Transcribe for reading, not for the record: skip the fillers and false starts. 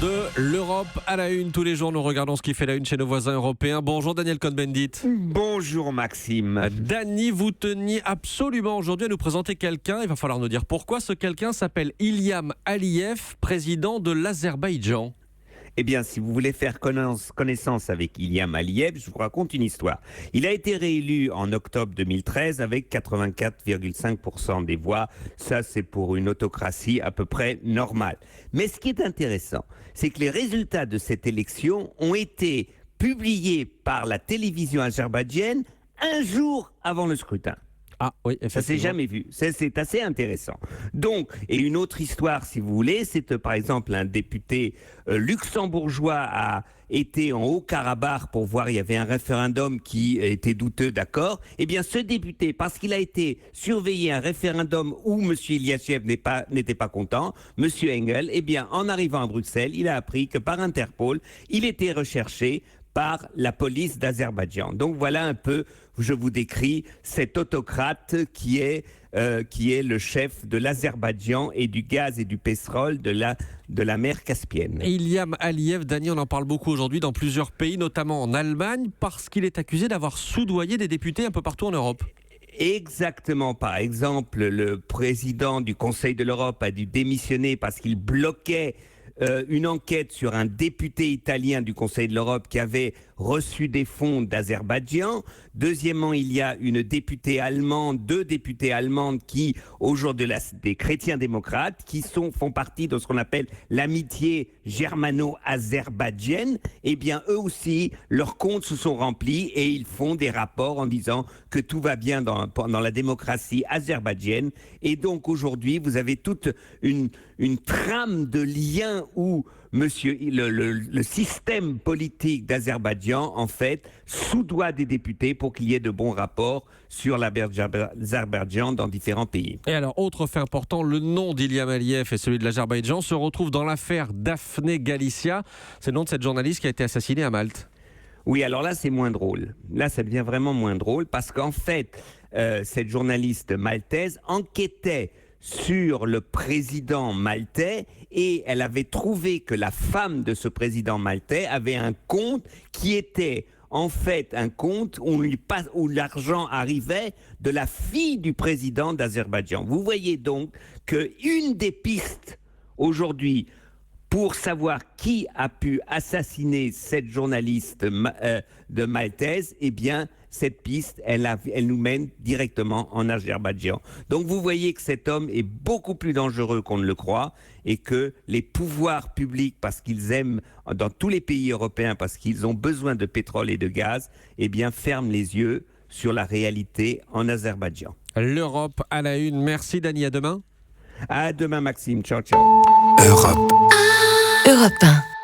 de l'Europe à la une. Tous les jours, nous regardons ce qui fait la une chez nos voisins européens. Bonjour Daniel Cohn-Bendit. Bonjour Maxime. Dany, vous teniez absolument aujourd'hui à nous présenter quelqu'un. Il va falloir nous dire pourquoi. Ce quelqu'un s'appelle Ilham Aliyev, président de l'Azerbaïdjan. Eh bien, si vous voulez faire connaissance avec Ilham Aliyev, je vous raconte une histoire. Il a été réélu en octobre 2013 avec 84,5% des voix. Ça, c'est pour une autocratie à peu près normale. Mais ce qui est intéressant, c'est que les résultats de cette élection ont été publiés par la télévision azerbaïdjane un jour avant le scrutin. Ah oui, ça s'est jamais vu. C'est assez intéressant. Donc, et une autre histoire, si vous voulez, c'est par exemple un député luxembourgeois a été en Haut-Karabakh pour voir, il y avait un référendum qui était douteux, d'accord. Eh bien, ce député, parce qu'il a été surveillé un référendum où M. Ilyashev n'était pas content, M. Engel, eh bien, en arrivant à Bruxelles, il a appris que par Interpol, il était recherché par la police d'Azerbaïdjan. Donc voilà un peu, je vous décris cet autocrate qui est le chef de l'Azerbaïdjan et du gaz et du pétrole de la mer Caspienne. Ilham Aliyev, Dany, on en parle beaucoup aujourd'hui dans plusieurs pays, notamment en Allemagne, parce qu'il est accusé d'avoir soudoyé des députés un peu partout en Europe. Exactement. Par exemple, le président du Conseil de l'Europe a dû démissionner parce qu'il bloquait une enquête sur un député italien du Conseil de l'Europe qui avait reçu des fonds d'Azerbaïdjan. Deuxièmement, il y a une députée allemande, deux députées allemandes qui, aujourd'hui, des chrétiens démocrates, qui font partie de ce qu'on appelle l'amitié germano-azerbaïdjienne. Eh bien, eux aussi, leurs comptes se sont remplis et ils font des rapports en disant que tout va bien dans la démocratie azerbaïdjienne. Et donc, aujourd'hui, vous avez toute une trame de liens où le système politique d'Azerbaïdjan, en fait, soudoie des députés pour qu'il y ait de bons rapports sur l'Azerbaïdjan dans différents pays. Et alors, autre fait important, le nom d'Ilham Aliyev et celui de l'Azerbaïdjan se retrouvent dans l'affaire Daphne Galizia. C'est le nom de cette journaliste qui a été assassinée à Malte. Oui, alors là, c'est moins drôle. Là, ça devient vraiment moins drôle parce qu'en fait, cette journaliste maltaise enquêtait sur le président maltais et elle avait trouvé que la femme de ce président maltais avait un compte qui était en fait un compte où l'argent arrivait de la fille du président d'Azerbaïdjan. Vous voyez donc qu'une des pistes aujourd'hui pour savoir qui a pu assassiner cette journaliste de maltaise, eh bien, cette piste, elle nous mène directement en Azerbaïdjan. Donc vous voyez que cet homme est beaucoup plus dangereux qu'on ne le croit et que les pouvoirs publics, parce qu'ils aiment, dans tous les pays européens, parce qu'ils ont besoin de pétrole et de gaz, eh bien, ferment les yeux sur la réalité en Azerbaïdjan. L'Europe à la une. Merci Dany, à demain. À demain Maxime, ciao ciao. Europe 1.